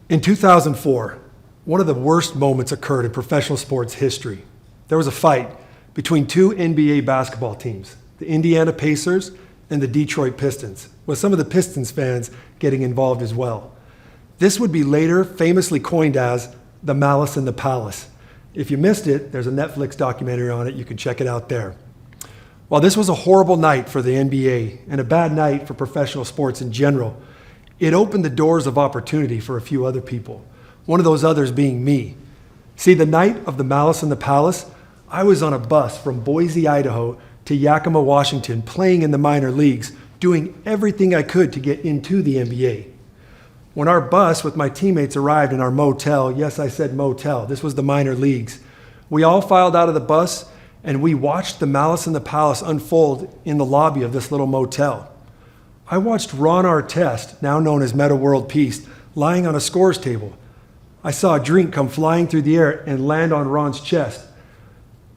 In 2004, one of the worst moments occurred in professional sports history. There was a fight between two NBA basketball teams, the Indiana Pacers and the Detroit Pistons, with some of the Pistons fans getting involved as well. This would be later famously coined as the Malice in the Palace. If you missed it, there's a Netflix documentary on it. You can check it out there. While this was a horrible night for the NBA and a bad night for professional sports in general, it opened the doors of opportunity for a few other people, one of those others being me. See, the night of the Malice in the Palace, I was on a bus from Boise, Idaho to Yakima, Washington, playing in the minor leagues, doing everything I could to get into the NBA. When our bus with my teammates arrived in our motel, yes, I said motel, this was the minor leagues, we all filed out of the bus and we watched the Malice in the Palace unfold in the lobby of this little motel. I watched Ron Artest, now known as Metta World Peace, lying on a scores table. I saw a drink come flying through the air and land on Ron's chest.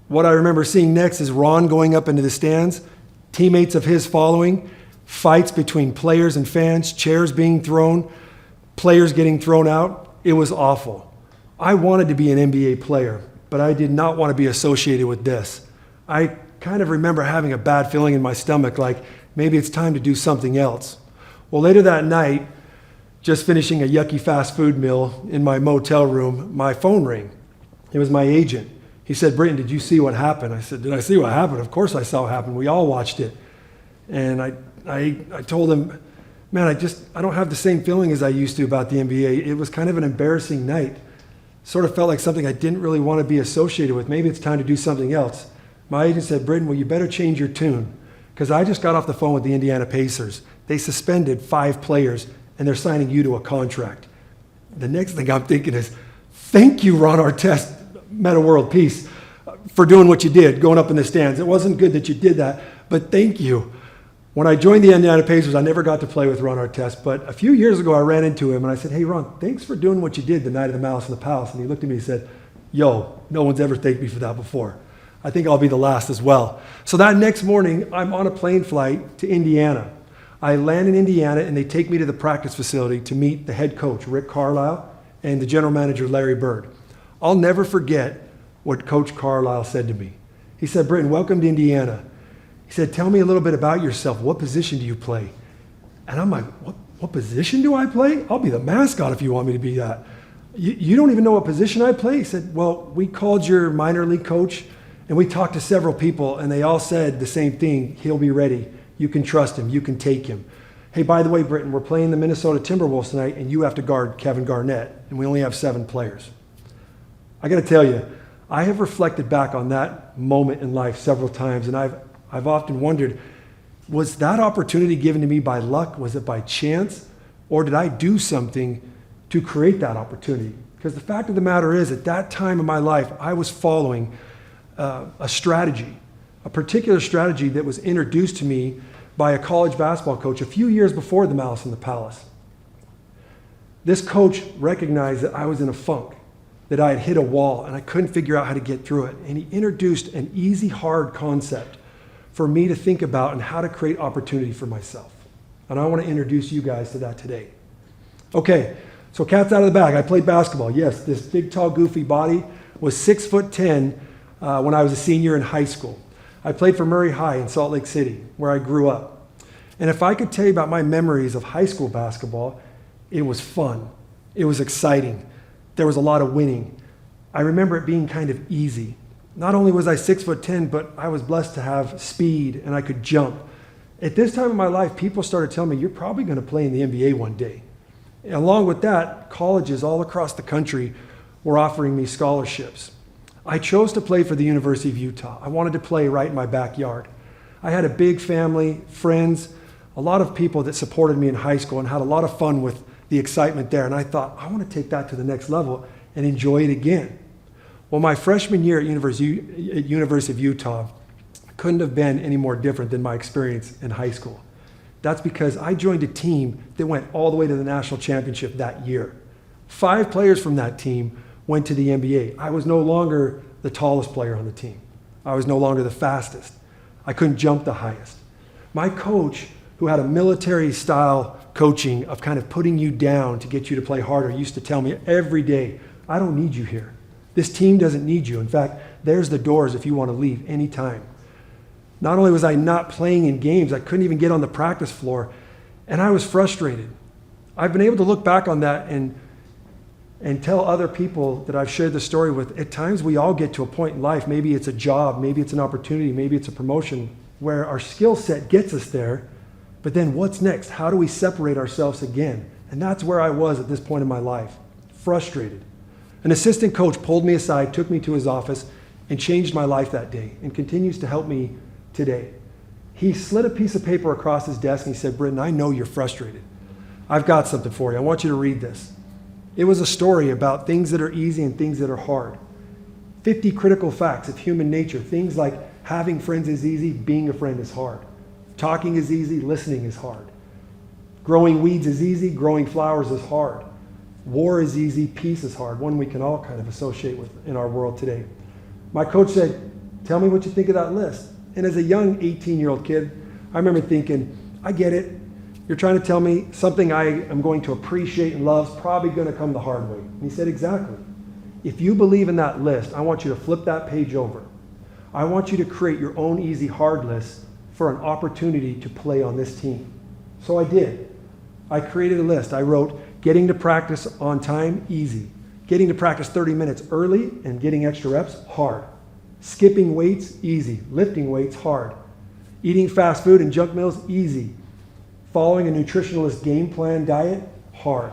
What I remember seeing next is Ron going up into the stands, teammates of his following, fights between players and fans, chairs being thrown, players getting thrown out. It was awful. I wanted to be an NBA player, but I did not want to be associated with this. I kind of remember having a bad feeling in my stomach, like maybe it's time to do something else. Well, later that night, just finishing a yucky fast food meal in my motel room, my phone rang. It was my agent. He said, "Britton, did you see what happened?" I said, "Did I see what happened? Of course I saw what happened. We all watched it." And I told him, "Man, I don't have the same feeling as I used to about the NBA. It was kind of an embarrassing night. Sort of felt like something I didn't really want to be associated with. Maybe it's time to do something else." My agent said, "Britton, well, you better change your tune." Because I just got off the phone with the Indiana Pacers. They suspended 5 players, and they're signing you to a contract. The next thing I'm thinking is, thank you, Ron Artest, Metta World Peace, for doing what you did, going up in the stands. It wasn't good that you did that, but thank you. When I joined the Indiana Pacers, I never got to play with Ron Artest, but a few years ago I ran into him and I said, "Hey Ron, thanks for doing what you did the night of the Malice in the Palace." And he looked at me and said, "Yo, no one's ever thanked me for that before. I think I'll be the last as well." So that next morning, I'm on a plane flight to Indiana. I land in Indiana and they take me to the practice facility to meet the head coach, Rick Carlisle, and the general manager, Larry Bird. I'll never forget what Coach Carlisle said to me. He said, "Britton, welcome to Indiana." He said, "Tell me a little bit about yourself. What position do you play?" And I'm like, what position do I play? I'll be the mascot if you want me to be that. You don't even know what position I play? He said, "Well, we called your minor league coach and we talked to several people and they all said the same thing. He'll be ready. You can trust him. You can take him. Hey, by the way, Britton, we're playing the Minnesota Timberwolves tonight and you have to guard Kevin Garnett and we only have 7 players." I got to tell you, I have reflected back on that moment in life several times and I've often wondered, was that opportunity given to me by luck? Was it by chance? Or did I do something to create that opportunity? Because the fact of the matter is, at that time in my life, I was following a strategy, a particular strategy that was introduced to me by a college basketball coach a few years before the Malice in the Palace. This coach recognized that I was in a funk, that I had hit a wall and I couldn't figure out how to get through it. And he introduced an easy, hard concept for me to think about and how to create opportunity for myself. And I want to introduce you guys to that today. Okay, so cat's out of the bag. I played basketball. Yes, this big, tall, goofy body was 6'10" when I was a senior in high school. I played for Murray High in Salt Lake City, where I grew up. And if I could tell you about my memories of high school basketball, it was fun. It was exciting. There was a lot of winning. I remember it being kind of easy. Not only was I 6'10", but I was blessed to have speed and I could jump. At this time in my life, people started telling me, "You're probably going to play in the NBA one day." And along with that, colleges all across the country were offering me scholarships. I chose to play for the University of Utah. I wanted to play right in my backyard. I had a big family, friends, a lot of people that supported me in high school and had a lot of fun with the excitement there. And I thought, I want to take that to the next level and enjoy it again. Well, my freshman year at University of Utah couldn't have been any more different than my experience in high school. That's because I joined a team that went all the way to the national championship that year. 5 players from that team went to the NBA. I was no longer the tallest player on the team. I was no longer the fastest. I couldn't jump the highest. My coach who had a military-style coaching of kind of putting you down to get you to play harder, used to tell me every day, I don't need you here. This team doesn't need you. In fact, there's the doors if you want to leave anytime. Not only was I not playing in games, I couldn't even get on the practice floor, and I was frustrated. I've been able to look back on that and tell other people that I've shared the story with. At times we all get to a point in life, maybe it's a job, maybe it's an opportunity, maybe it's a promotion, where our skill set gets us there, but then what's next? How do we separate ourselves again? And that's where I was at this point in my life, frustrated. An assistant coach pulled me aside, took me to his office, and changed my life that day, and continues to help me today. He slid a piece of paper across his desk and he said, Britton, I know you're frustrated. I've got something for you. I want you to read this. It was a story about things that are easy and things that are hard. 50 critical facts of human nature. Things like having friends is easy, being a friend is hard. Talking is easy, listening is hard. Growing weeds is easy, growing flowers is hard. War is easy, peace is hard. One we can all kind of associate with in our world today. My coach said, tell me what you think of that list. And as a young 18-year-old kid, I remember thinking, I get it. You're trying to tell me something I am going to appreciate and love is probably going to come the hard way. And he said, exactly. If you believe in that list, I want you to flip that page over. I want you to create your own easy hard list for an opportunity to play on this team. So I did. I created a list. I wrote, getting to practice on time, easy. Getting to practice 30 minutes early and getting extra reps, hard. Skipping weights, easy. Lifting weights, hard. Eating fast food and junk meals, easy. Following a nutritionalist game plan diet, hard.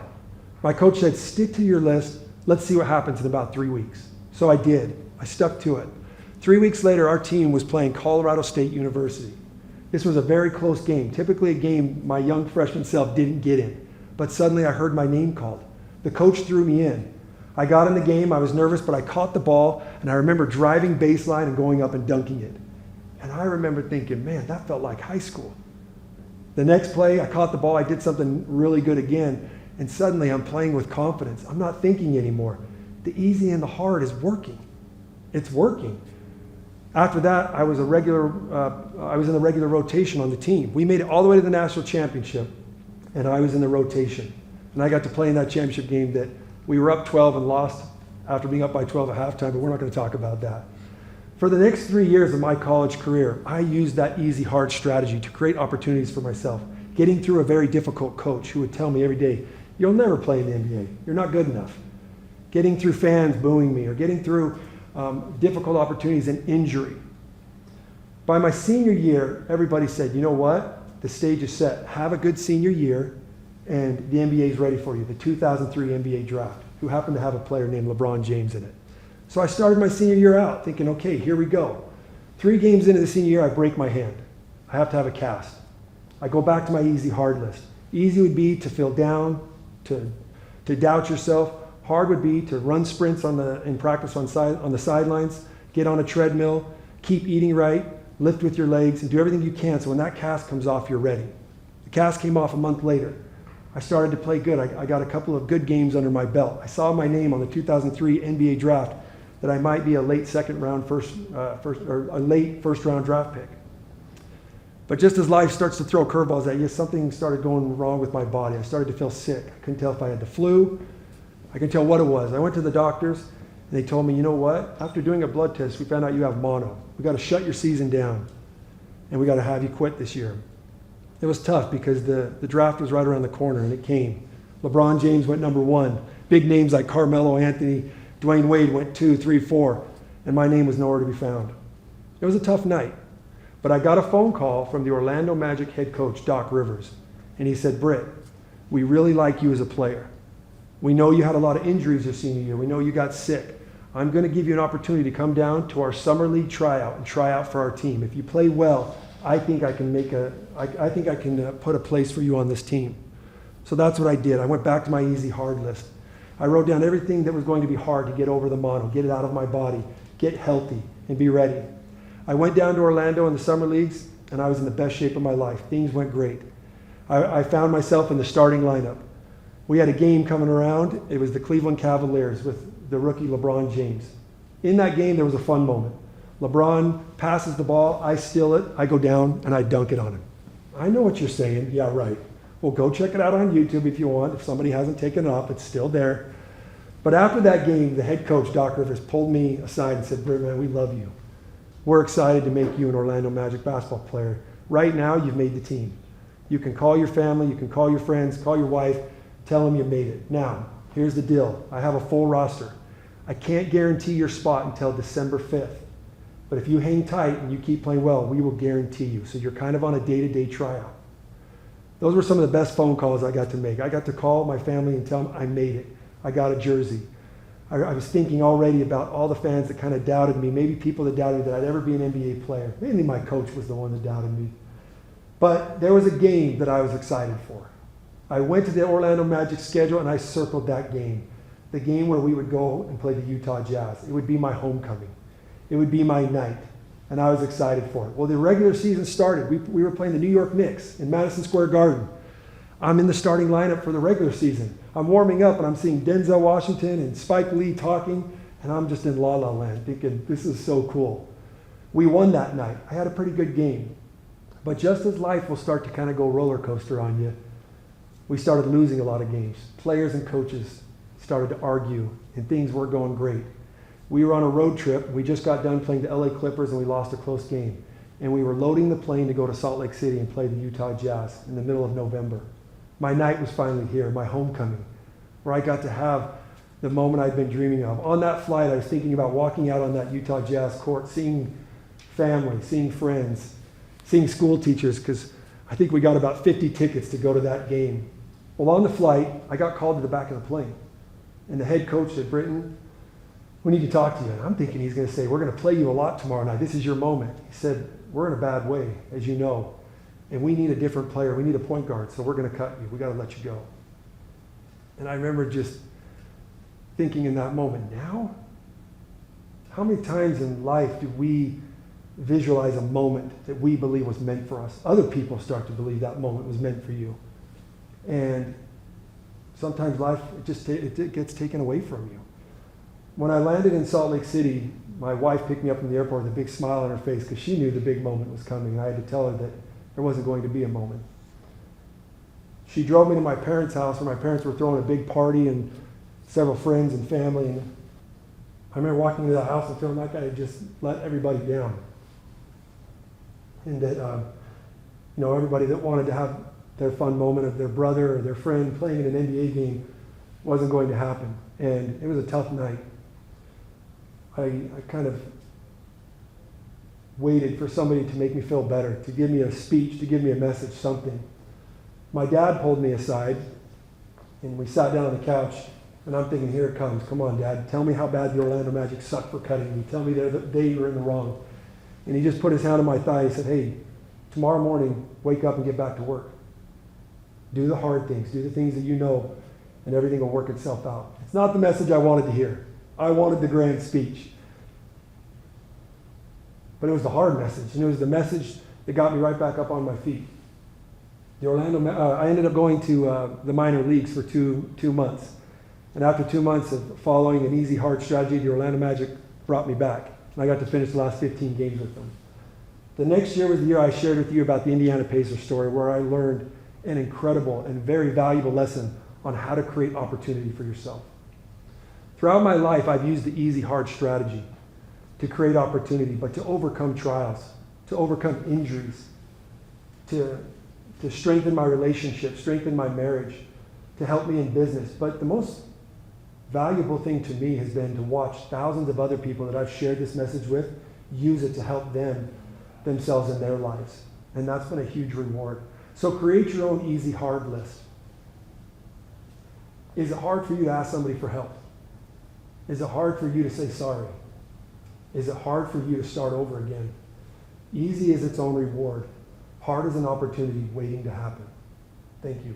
My coach said, stick to your list. Let's see what happens in about 3 weeks. So I did. I stuck to it. 3 weeks later, our team was playing Colorado State University. This was a very close game, typically a game my young freshman self didn't get in. But suddenly I heard my name called. The coach threw me in. I got in the game, I was nervous, but I caught the ball, and I remember driving baseline and going up and dunking it. And I remember thinking, man, that felt like high school. The next play, I caught the ball, I did something really good again, and suddenly I'm playing with confidence. I'm not thinking anymore. The easy and the hard is working. It's working. After that, I was in the regular rotation on the team. We made it all the way to the national championship, and I was in the rotation. And I got to play in that championship game that we were up 12 and lost after being up by 12 at halftime, but we're not going to talk about that. For the next 3 years of my college career, I used that easy, hard strategy to create opportunities for myself, getting through a very difficult coach who would tell me every day, you'll never play in the NBA. You're not good enough. Getting through fans booing me or getting through difficult opportunities and injury. By my senior year, everybody said, you know what? The stage is set. Have a good senior year, and the NBA is ready for you. The 2003 NBA draft, who happened to have a player named LeBron James in it. So I started my senior year out thinking, okay, here we go. 3 games into the senior year, I break my hand. I have to have a cast. I go back to my easy, hard list. Easy would be to feel down, to doubt yourself. Hard would be to run sprints in practice on the sidelines, get on a treadmill, keep eating right, lift with your legs, and do everything you can so when that cast comes off, you're ready. The cast came off a month later. I started to play good. I got a couple of good games under my belt. I saw my name on the 2003 NBA draft that I might be a late first round draft pick. But just as life starts to throw curveballs at you, something started going wrong with my body. I started to feel sick. I couldn't tell if I had the flu. I couldn't tell what it was. I went to the doctors, and they told me, you know what? After doing a blood test, we found out you have mono. We got to shut your season down, and we got to have you quit this year. It was tough because the draft was right around the corner, and it came. LeBron James went number 1. Big names like Carmelo Anthony, Dwayne Wade went 2, 3, 4, and my name was nowhere to be found. It was a tough night, but I got a phone call from the Orlando Magic head coach, Doc Rivers, and he said, Britt, we really like you as a player. We know you had a lot of injuries your senior year. We know you got sick. I'm going to give you an opportunity to come down to our summer league tryout and try out for our team. If you play well, I think I can put a place for you on this team. So that's what I did. I went back to my easy hard list. I wrote down everything that was going to be hard to get over the mono, get it out of my body, get healthy, and be ready. I went down to Orlando in the summer leagues, and I was in the best shape of my life. Things went great. I found myself in the starting lineup. We had a game coming around. It was the Cleveland Cavaliers with the rookie LeBron James. In that game, there was a fun moment. LeBron passes the ball, I steal it, I go down, and I dunk it on him. I know what you're saying. Yeah, right. Well, go check it out on YouTube if you want. If somebody hasn't taken it up, it's still there. But after that game, the head coach, Doc Rivers, pulled me aside and said, Britton, man, we love you. We're excited to make you an Orlando Magic basketball player. Right now, you've made the team. You can call your family, you can call your friends, call your wife, tell them you made it. Now, here's the deal. I have a full roster. I can't guarantee your spot until December 5th. But if you hang tight and you keep playing well, we will guarantee you. So you're kind of on a day-to-day tryout. Those were some of the best phone calls I got to make. I got to call my family and tell them I made it. I got a jersey. I was thinking already about all the fans that kind of doubted me, maybe people that doubted that I'd ever be an NBA player. Mainly my coach was the one that doubted me. But there was a game that I was excited for. I went to the Orlando Magic schedule and I circled that game. The game where we would go and play the Utah Jazz. It would be my homecoming. It would be my night. And I was excited for it. Well, the regular season started. We were playing the New York Knicks in Madison Square Garden. I'm in the starting lineup for the regular season. I'm warming up and I'm seeing Denzel Washington and Spike Lee talking, and I'm just in la la land thinking, this is so cool. We won that night. I had a pretty good game. But just as life will start to kind of go roller coaster on you, we started losing a lot of games. Players and coaches started to argue, and things weren't going great. We were on a road trip. We just got done playing the LA Clippers, and we lost a close game. And we were loading the plane to go to Salt Lake City and play the Utah Jazz in the middle of November. My night was finally here, my homecoming, where I got to have the moment I'd been dreaming of. On that flight, I was thinking about walking out on that Utah Jazz court, seeing family, seeing friends, seeing school teachers, because I think we got about 50 tickets to go to that game. Well, on the flight, I got called to the back of the plane. And the head coach said, Britton, we need to talk to you. And I'm thinking he's going to say, we're going to play you a lot tomorrow night. This is your moment. He said, we're in a bad way, as you know. And we need a different player. We need a point guard, so we're going to cut you. We got to let you go. And I remember just thinking in that moment, now? How many times in life do we visualize a moment that we believe was meant for us? Other people start to believe that moment was meant for you. And sometimes life, it gets taken away from you. When I landed in Salt Lake City, my wife picked me up from the airport with a big smile on her face because she knew the big moment was coming. And I had to tell her that there wasn't going to be a moment. She drove me to my parents' house where my parents were throwing a big party and several friends and family. And I remember walking into the house and feeling like I had just let everybody down. And that, everybody that wanted to have their fun moment of their brother or their friend playing in an NBA game wasn't going to happen. And it was a tough night. I kind of waited for somebody to make me feel better, to give me a speech, to give me a message, something. My dad pulled me aside, and we sat down on the couch, and I'm thinking, here it comes. Come on, Dad. Tell me how bad the Orlando Magic suck for cutting me. Tell me they were in the wrong. And he just put his hand on my thigh. He said, hey, tomorrow morning, wake up and get back to work. Do the hard things. Do the things that you know, and everything will work itself out. It's not the message I wanted to hear. I wanted the grand speech. But it was the hard message, and it was the message that got me right back up on my feet. I ended up going to the minor leagues for two months. And after 2 months of following an easy, hard strategy, the Orlando Magic brought me back. And I got to finish the last 15 games with them. The next year was the year I shared with you about the Indiana Pacers story, where I learned an incredible and very valuable lesson on how to create opportunity for yourself. Throughout my life, I've used the easy, hard strategy to create opportunity, but to overcome trials, to overcome injuries, to strengthen my relationship, strengthen my marriage, to help me in business. But the most valuable thing to me has been to watch thousands of other people that I've shared this message with use it to help themselves in their lives. And that's been a huge reward. So create your own easy, hard list. Is it hard for you to ask somebody for help? Is it hard for you to say sorry? Is it hard for you to start over again? Easy is its own reward. Hard is an opportunity waiting to happen. Thank you.